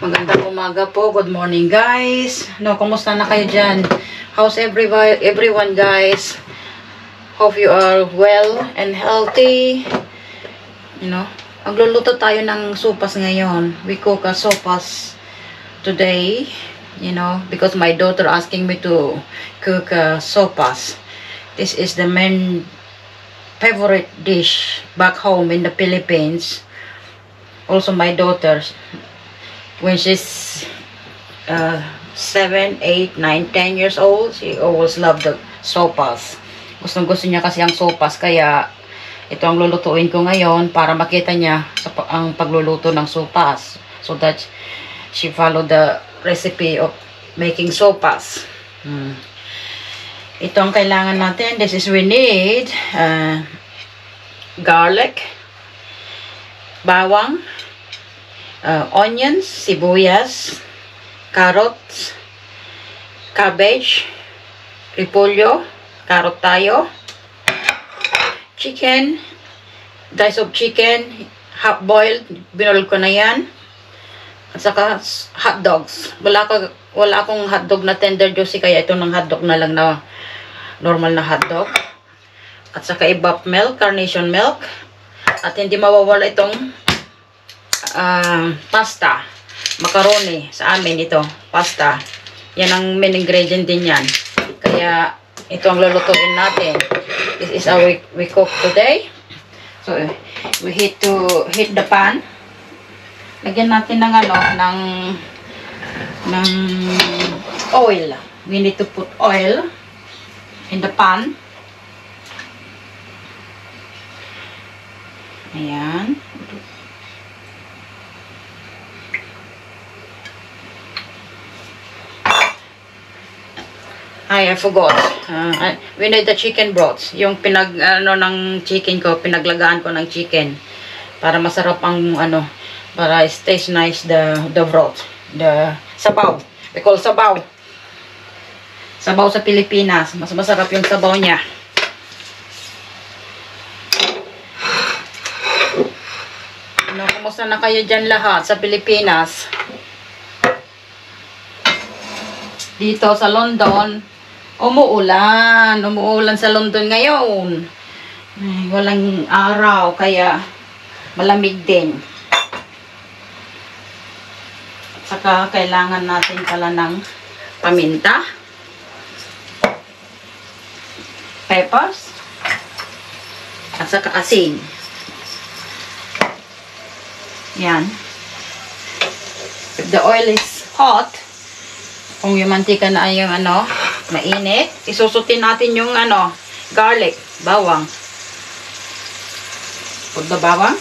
Magandang umaga po. Good morning, guys. Kumusta na kayo dyan? How's everyone, guys? Hope you are well and healthy. Magluluto tayo ng sopas ngayon. We cook a sopas today, because my daughter asking me to cook sopas. This is the main favorite dish back home in the Philippines. Also my daughter, when she's 7, 8, 9, 10 years old, she always loved the sopas. Gustong-gusto niya kasi ang sopas, kaya ito ang lulutuin ko ngayon para makita niya ang pagluluto ng sopas, so that she follow the recipe of making sopas. Ito ang kailangan natin. We need garlic, bawang, onions, sibuyas, carrots, cabbage, repolyo, carrot tayo, chicken, dice of chicken, half boiled, binol ko na yan, at saka hot dogs. Wala akong hotdog na tender juicy, kaya ito ng hotdog na lang na normal na hotdog. At saka ibap milk, carnation milk, at hindi mawawala itong pasta, macaroni. Sa amin ito, pasta. Yan ang main ingredient din yan. Kaya ito ang lulutuin natin. This is how we cook today. So we heat the pan. Lagyan natin ng ng oil. We need to put oil in the pan. Ayan. I forgot. We need the chicken broth. Yung ng chicken ko, pinaglagaan ko ng chicken para masarap ang para it tastes nice the broth, the sabaw. We call sabaw. Sabaw sa Pilipinas, mas masarap yung sabaw niya. Kumusta na kayo dyan lahat sa Pilipinas? Dito sa London, umuulan sa London ngayon. Walang araw, kaya malamig din. Saka kailangan natin pala ng paminta, peppers, at saka asin. Yan. If the oil is hot, kung yung mantika na ay yung mainit, isusutin natin yung garlic, bawang. Put the bawang.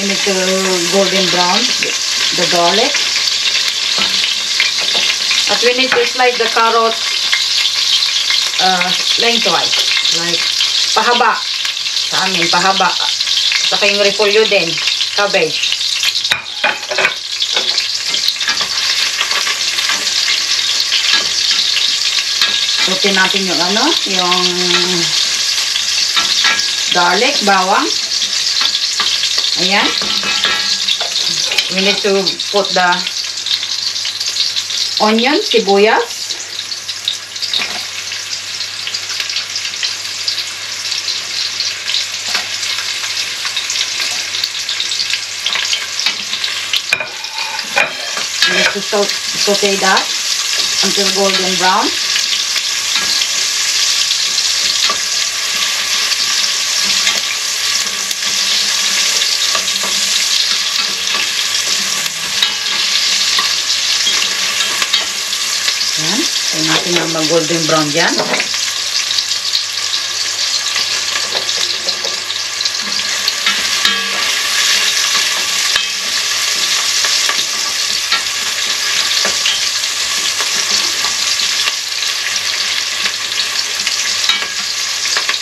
You need to golden brown the garlic. At we need to slice the carrots lengthwise, like pahaba. Sa amin, pahaba. Saka yung repolyo din, cabbage. Sutin natin yung yung garlic, bawang. Ayan. We need to put the onion, sibuyas. We need to saute that until golden brown. Ayan. Tayo natin ang mag-golden brown dyan.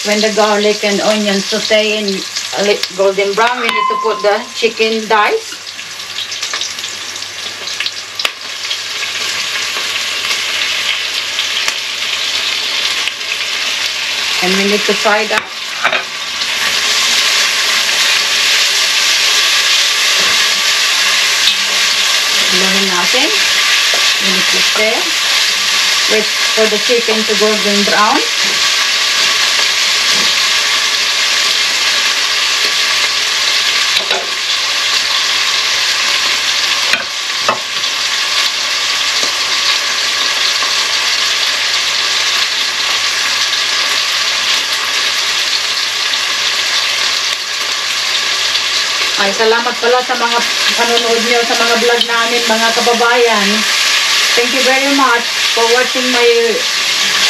When the garlic and onion saute in golden brown, we need to put the chicken dice. And we need to fry that. Ilahin natin. We need to stir. Wait for the chicken to golden brown. Ay, salamat pala sa mga panonood nyo sa mga vlog namin, mga kababayan. Thank you very much for watching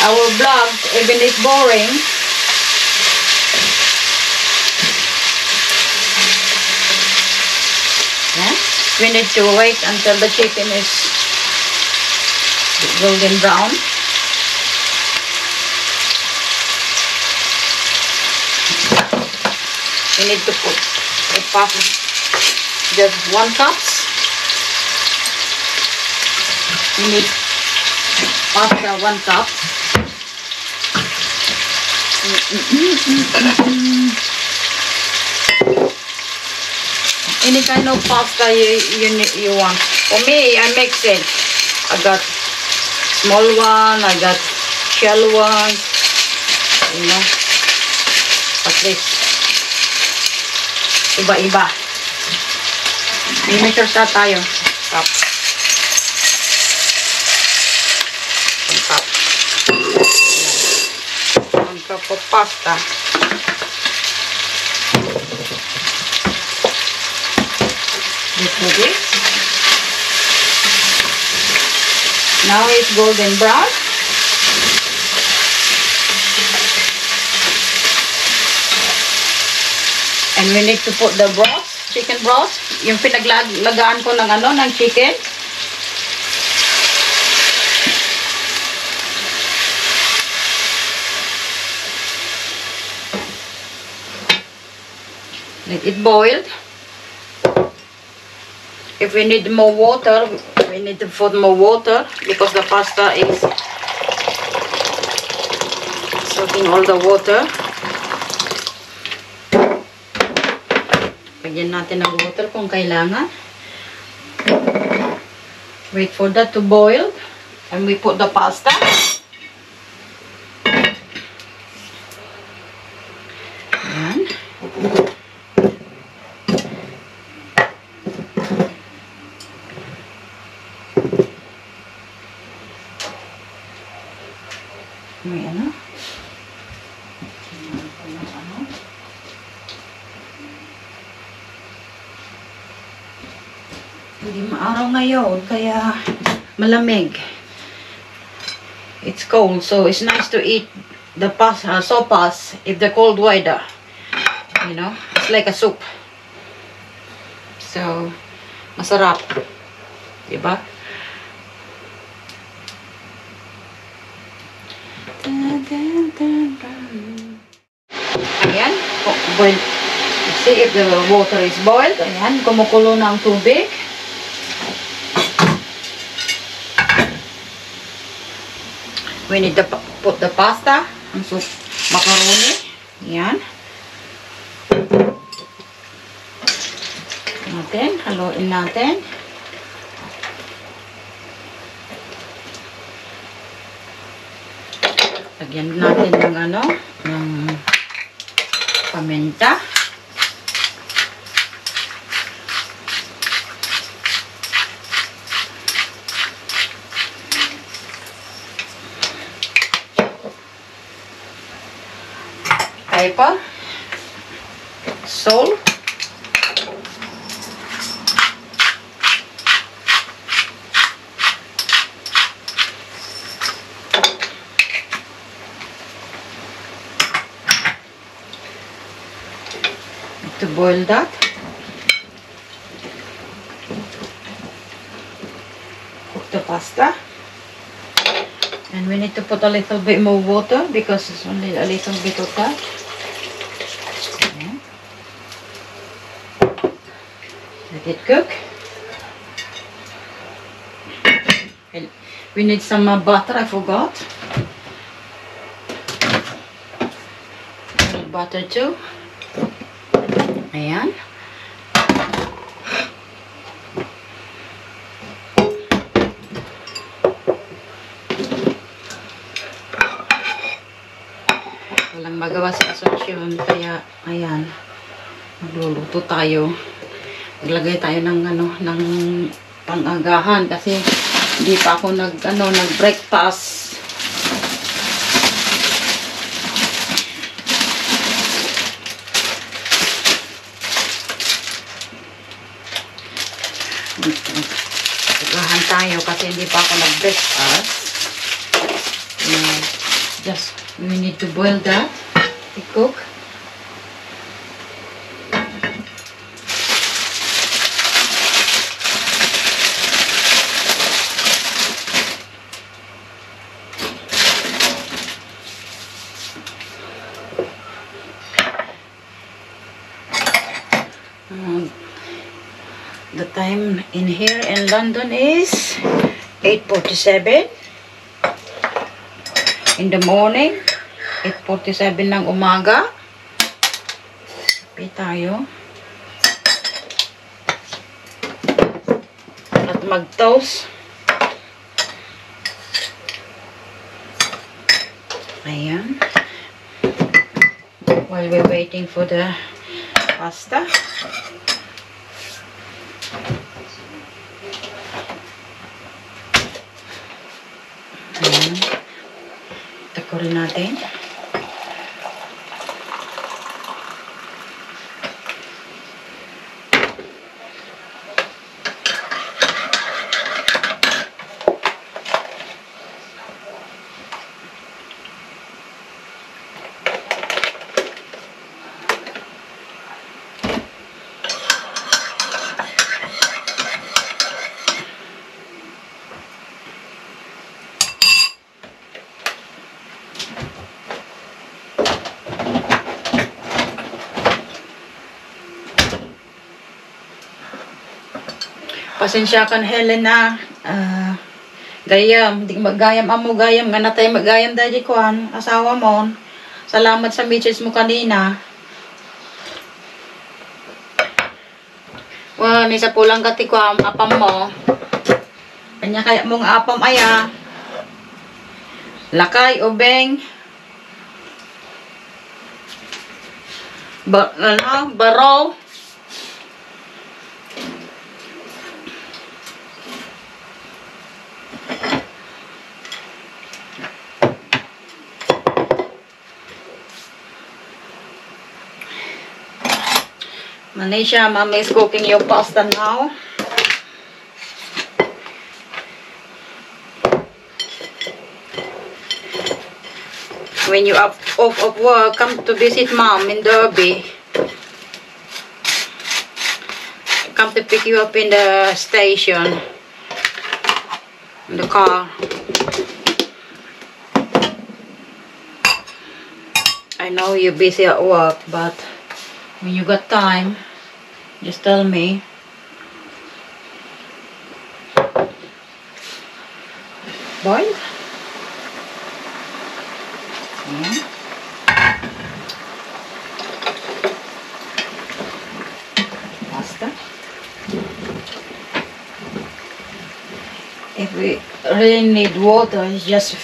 our vlog, even it's boring. Yeah? We need to wait until the chicken is golden brown. We need to put just 1 cup. We need pasta 1 cup. Any kind of pasta you want. For me, I mix it. I got small one, I got shell one, you know, at least iba-iba. May measure tayo. Cup. 1 cup. 1 cup of pasta. This. Now it's golden brown. And we need to put the broth, chicken broth, yung pinaglagaan ko ng chicken. Let it boil. If we need more water, we need to put more water because the pasta is soaking all the water. Lagyan natin ng water kung kailangan. Wait for that to boil. And we put the pasta. Ayan. May ano? Hindi maaraw ngayon, kaya malamig. It's cold, so it's nice to eat the sopas if the cold weather. You know, it's like a soup. So, masarap. Diba? Ayan, boil. See if the water is boiled. Ayan, kumukulo na ang tubig. We need to put the pasta and soup macaroni. Ayan. Haluin natin. Lagyan natin ng paminta. Pepper, salt, to boil that. Cook the pasta. And we need to put a little bit more water because it's only a little bit of that. Let it cook. And we need some butter, I forgot. butter too. Ayan. Walang magawa sa Asunsyon, kaya ayan, magluluto tayo. Maglagay tayo ng ng pang-agahan kasi hindi pa ako nag-breakfast. Agahan tayo kasi hindi pa ako nag-breakfast. Just we need to boil that to cook. The time in here in London is 8:47 in the morning. 8:47 ng umaga. Kape tayo. At mag-toast. Ayan. While we're waiting for the pasta. Ayan. Takurin natin. Pasensya kan Helena, gayam, di maggayam amo gayam nga natay maggayam dahil kuan asawa mo. Salamat sa message mo kanina. Ni sa pulang kati ko apam mo. Kanya kaya mong apam aya. Lakay ubeng. Baraw. Manisha, Mama is cooking your pasta now. When you are off of work, come to visit Mom in Derby. Come to pick you up in the station. In the car. I know you're busy at work, but when you got time, just tell me. Boil. Ayan. Pasta. If we really need water, just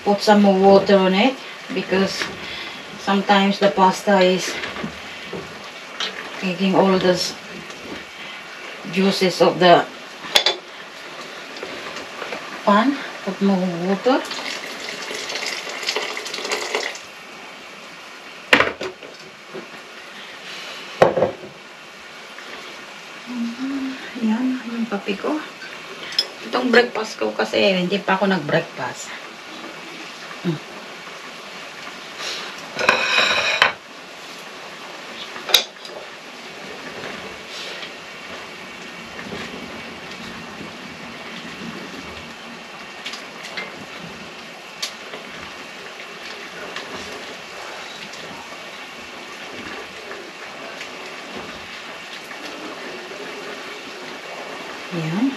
put some more water on it, because sometimes the pasta is taking all the juices of the pan. Put more water. Yan, yung kape ko. Itong breakfast ko kasi hindi pa ako nag-breakfast. Ayan.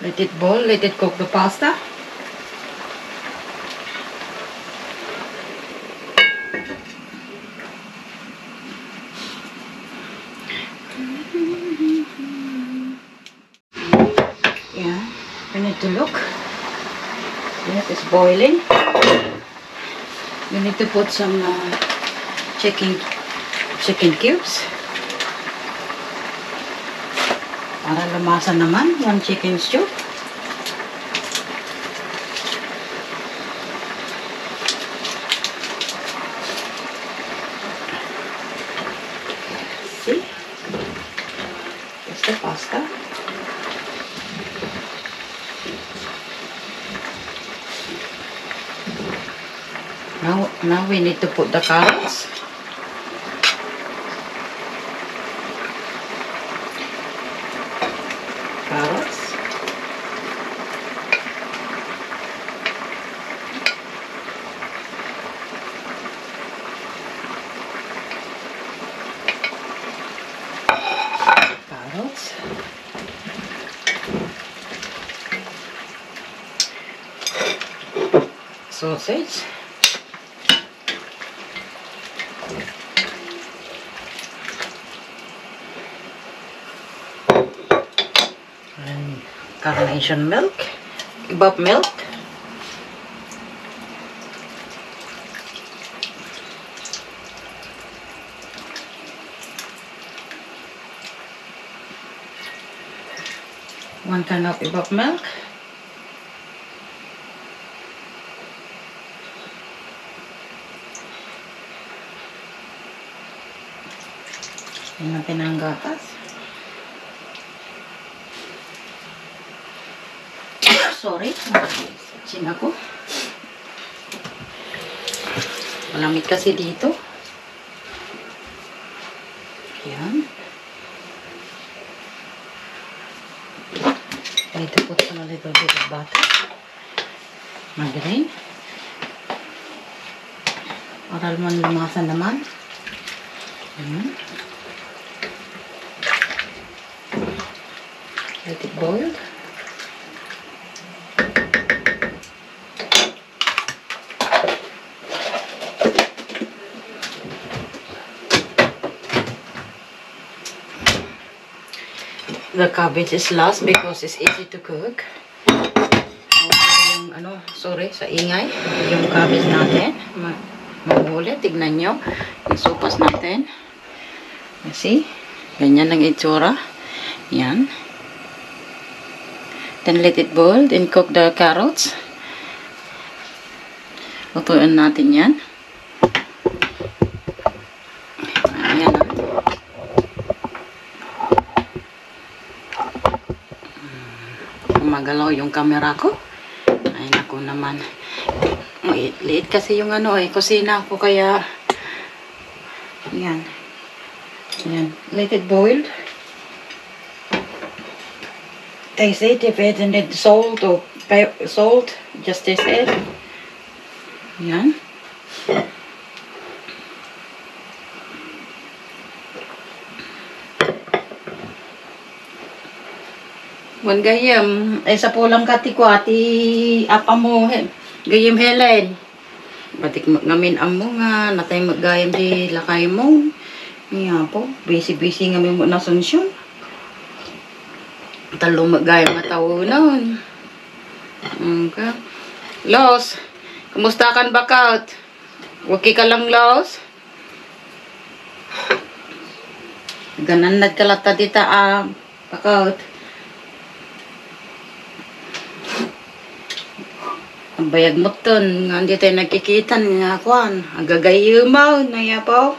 Let it boil. Let it cook the pasta. to look. Yes, it's boiling. We need to put some chicken cubes. Para lumasa naman yung chicken stew. See? It's the pasta. Now we need to put the carrots. Sausage. And carnation milk. Kebab milk. One can of kebab milk. Yan natin ang gatas. Sorry, sing ako. Malamig kasi dito. Yan. I need to put some a little bit of butter. Margarine. Para lumasa naman. Yan. Let it boil. The cabbage is last because it's easy to cook. Yung sorry sa ingay, yung cabbage natin mahuli. Tignan nyo yung sopas natin. You see? Ganyan ang itsura. Yan. Then let it boil. Then cook the carrots. Lutuin natin yan. Ayan na. Magalaw yung camera ko. Ay naku naman. Liit kasi yung kusina ko kaya yan. Yan. Let it boil. Taste it if it needs salt or salt. Just taste it. Yan. Wan gayam. Ay sa pulang kati apa mo gayam Helen. Batik ngamin amo nga natay maggayam di lakay mo. Iya po. Busy ngamin mo na Asunsyon. Talo maggayam nga tao noon. Okay. Los, kumusta kan bakat? Waki ka lang, Los? Ganan nagkalata dita bakat. Ang bayag mo ton, nga hindi tayo nagkikitan nga kwan. Ang gagayumaw na ya po.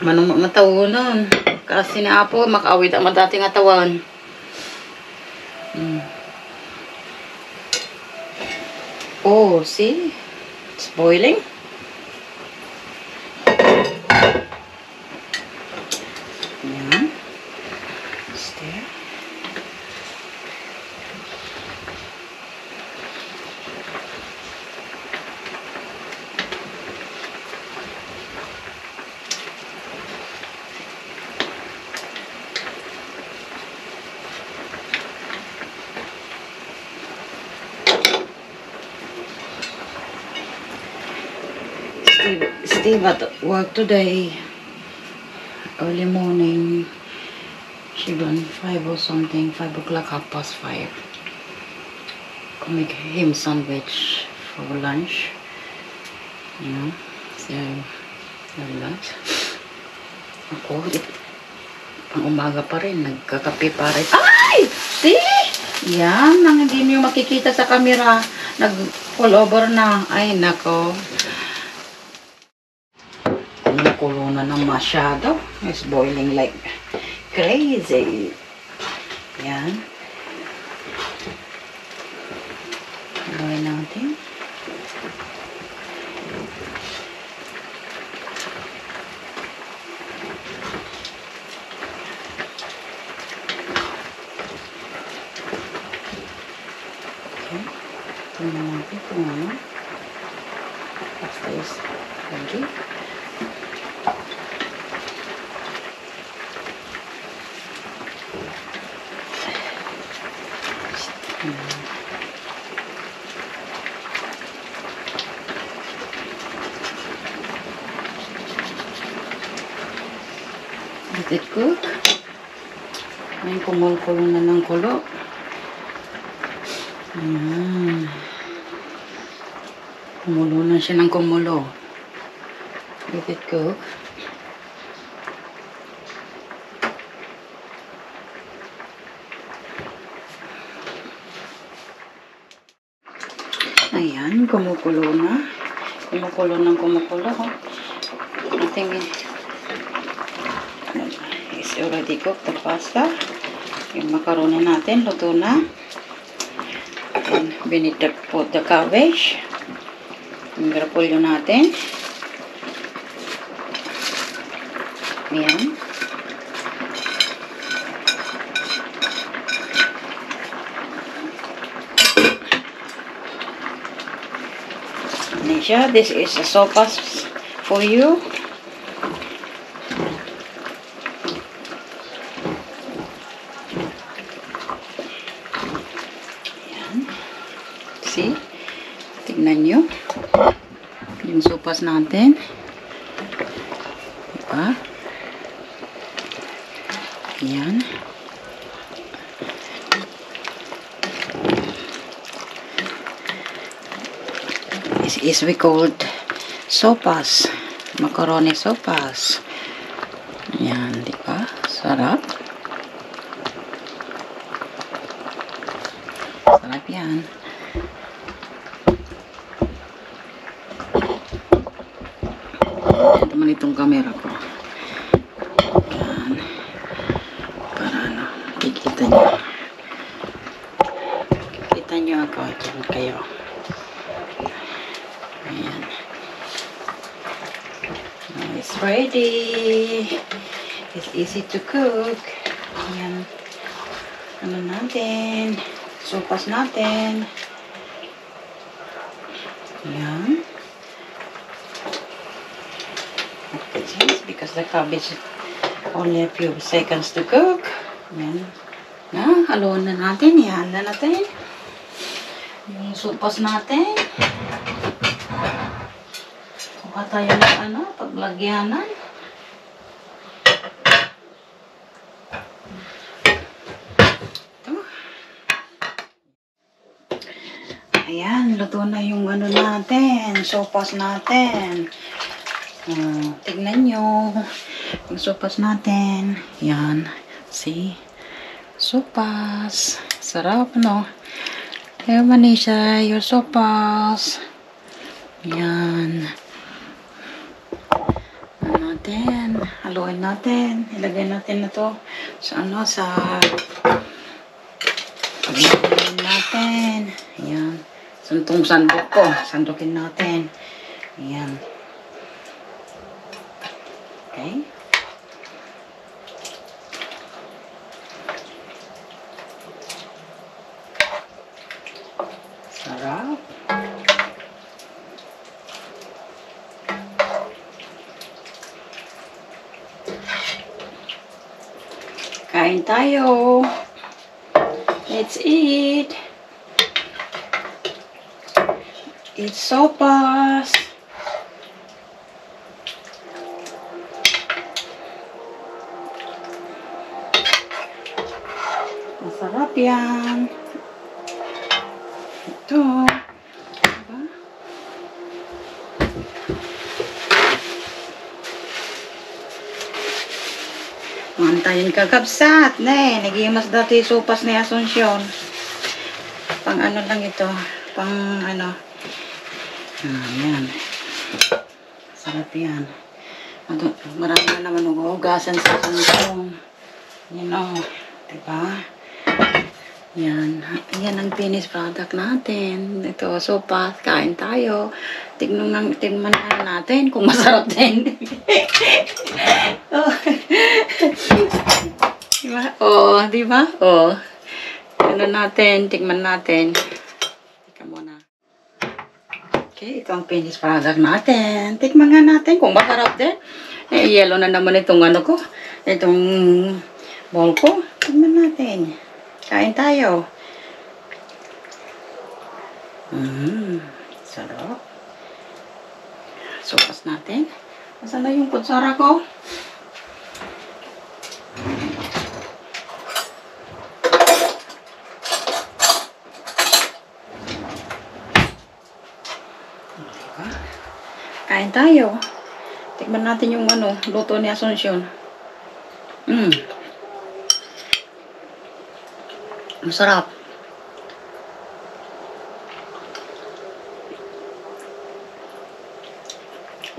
Manong mga tao nun. Kasi na po, makaawid ang madating atawan. Oh, see? It's boiling. Yan. Stir. Steve at work today. Early morning. 5 or something, 5 o'clock, 5:30. I'll make him sandwich for lunch. You know, so that. Ako, pang umaga pa rin, nagkakape pa rin. Ay! See? Yan, nang hindi niyo makikita sa camera, nag-fall over na. Ay, nako. Kumukulo na ng masyado. It's boiling like crazy. Yan. Gawin natin. Okay. Tingnan natin kung ano. Pasta is ready. Let it cook. Ngayon kumukulo na ng kulo. Ayan. Kumulo na siya ng kumulo. Let it cook. Ayan, kumukulo na. Kumukulo ng kumukulo. Nothing is already cooked, the pasta. Yung macaroni natin, luto na. And we need to put the cabbage. Yung repolyo natin. Ayan. Nisha, this is a sopas for you. Ayan. See? Tignan nyo. Yung sopas natin. Diba? Ayan. This is we called sopas. Macaroni sopas. Ayan, diba? Sarap. Sarap yan. Ito man itong camera ko. Ayan. Para ano, kikita nyo. Kikita nyo ako. Diyan kayo. Ayan. Now it's ready. It's easy to cook. Ayan. Ano natin? Sopas natin. Ayan. Because the cabbage only a few seconds to cook. Ayan. Na, haluan na natin. Iyan na natin. Yung sopas natin. Kuha tayo ng ano, paglagyanan. Ito. Ayan, luto na yung ano natin, sopas natin. Tignan nyo yung sopas natin. Yan. See? Sopas. Sarap, no? Hey, Manisha, your sopas. Yan. Ano natin? Haluin natin. Ilagay natin na to sa ano, sa paglaluin natin. Yan. Santong sandok ko. Sandukin natin. Yan. Okay. Sarap. Kain tayo. Let's eat. It's sopas. Masarap yan. Ito. Diba? Mantayin kakabsat. Nagimas dati sopas ni Asunsyon. Pang ano lang ito. Pang ano. Yan. Sarap yan. Marami na naman hugasan sa Asunsyon. You know. Diba? Yan. Yan ang finished product natin. Ito, sopas. Kain tayo. Tignan natin kung masarap din. Oh. Diba? Oh, diba? Oh. Ano natin, tignan natin. Tignan muna. Okay, ito ang finished product natin. Tignan nga natin kung masarap din. Yellow na naman itong ano ko. Itong bowl ko. Tignan natin. Kain tayo. Sarap. Sopas natin. Nasaan na yung kutsara ko? Kain tayo. Tikman natin yung ano, luto ni Asunsyon. Masarap.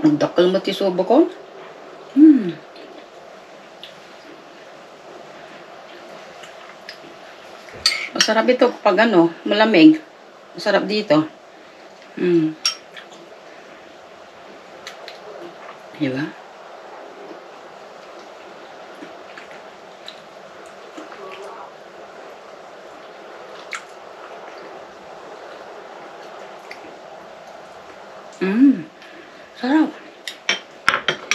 Nagdakal mati soba ko. Masarap ito pag ano, malamig. Masarap dito. Diba? Sarap.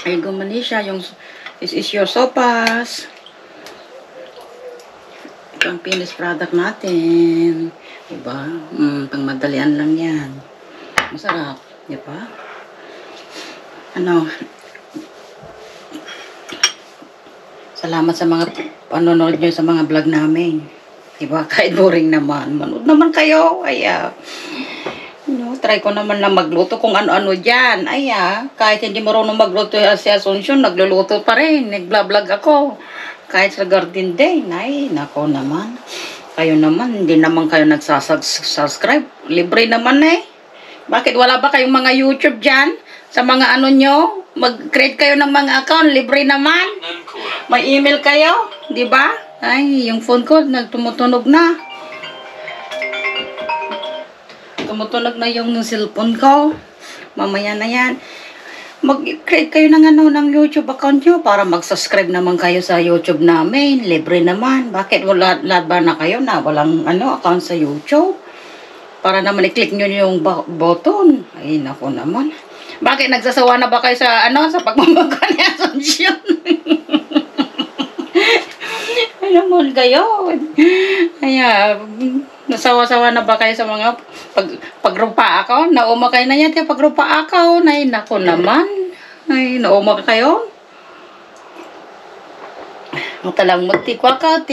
Ay, gumani siya. This is your sopas. Ito ang finished product natin. Diba? Pangmadalian lang yan. Masarap. Diba? Ano? Salamat sa mga panonood nyo sa mga vlog namin. Diba? Kahit boring naman. Manood naman kayo. Ay, try ko naman na magluto kung ano-ano dyan. Ay, kahit hindi marunong magluto si Asunsyon, nagluluto pa rin. Nag-vlog ako. Kahit sa garden day. Ay, nako naman. Kayo naman, hindi naman kayo nagsasubscribe. Libre naman Bakit wala ba kayong mga YouTube dyan? Sa mga ano nyo? Mag-create kayo ng mga account. Libre naman. May email kayo. Diba? Ay, yung phone ko, nagtumutunog na. Tumutunog na yung cellphone ko. Mamaya na yan. Mag-create kayo ng ano, ng YouTube account nyo para mag-subscribe naman kayo sa YouTube namin. Libre naman. Bakit lahat ba na kayo na walang ano, account sa YouTube? Para naman i-click nyo yung button. Ay, naku naman. Bakit nagsasawa na ba kayo sa ano, sa pagmamagka ni Asunsyon? Ay, naman kayo. Ay, nasawa-sawa na ba kayo sa mga pagrupa ako? Nauma kayo na yan, pagrupa ako. Ay, naku naman. Ay, nauma kayo? Matalang mati kwa ka,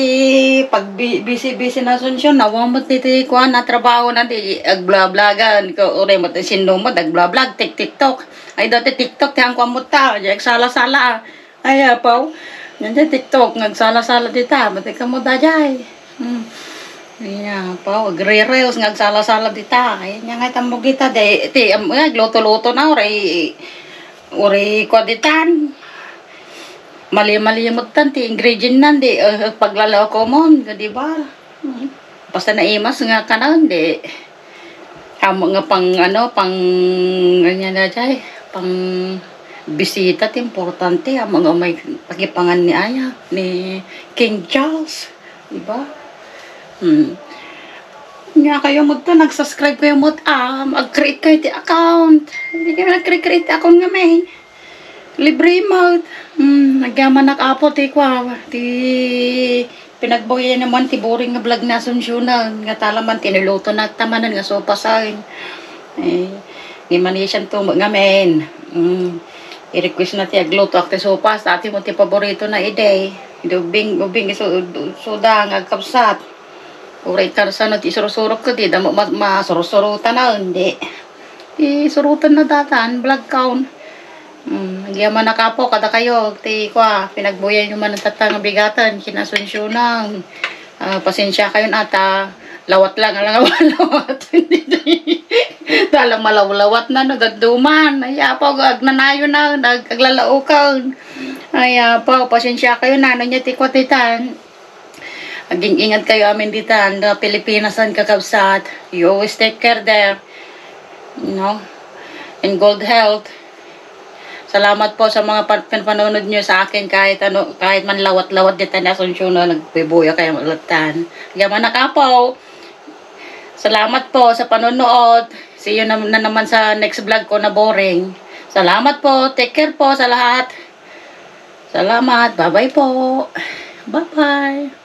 pag busy-busy na Asunsyon, nawang mati kwa na trabaho na agbla-blagan ko, ure mati sinumad, agbla-blag, TikTok. Ay, dati TikTok, tiyang kwa muta, sala-sala. Ay, apaw. Yan dyan TikTok, nagsala-sala dita, mati ka mo dajay. Ayan, apaw, agre-reels, nagsala-sala dita. Ayan, nga itang mo kita, luto-luto na, ure kwa ditan. Mali-mali yung magtanti, ingredient nan, paglalako mo, di ba? Basta naimas nga ka na, di. Amo nga pang, ano, pang, ganyan na dyan, pang bisita, importante, amo nga may pagipangan ni Aya, ni King Charles, di ba? Nga kayo mo to, nag-subscribe kayo mo, mag-create kayo ti account. Hindi kayo nag-create account nga may. Libre mo. Nagyaman nag-apo ti kwa. Pinagboyan naman ti boring nga vlog na Asunsyon na. Nga talaman tiniluto na tamanan nga sopa sa akin. Di man siyang tumo nga men. I-request na ti agluto ak ti sopa. Sa ati mo ti paborito na ide. Ubing sudang agkapsat. Uray karsan at isurusurok ko di. Damo masurusurutan na hindi. Surutan na datan. Vlog count. Nagyaman na kapo kada kayo. Ti kwa. Pinagbuyan yung manantatang bigatan. Kinasunsyonan. Pasensya kayo ata. Lawat lang. Lawat. Dalang malawlawat na. Nagagduman. Ay po. Agnanayo na. Nagaglalaukan. Ay po. Pasensya kayo na. Ano niya tikwa titan. Aging ingat kayo amin ditan. Pilipinas ang kakabsat. You always take care there. You know. In good health. Salamat po sa mga panonood nyo sa akin kahit man lawat-lawat dito na Asunsyon na nagbibuya kayo malatan. Yaman na kapo. Salamat po sa panonood. See you na naman sa next vlog ko na boring. Salamat po. Take care po sa lahat. Salamat. Bye-bye po. Bye-bye.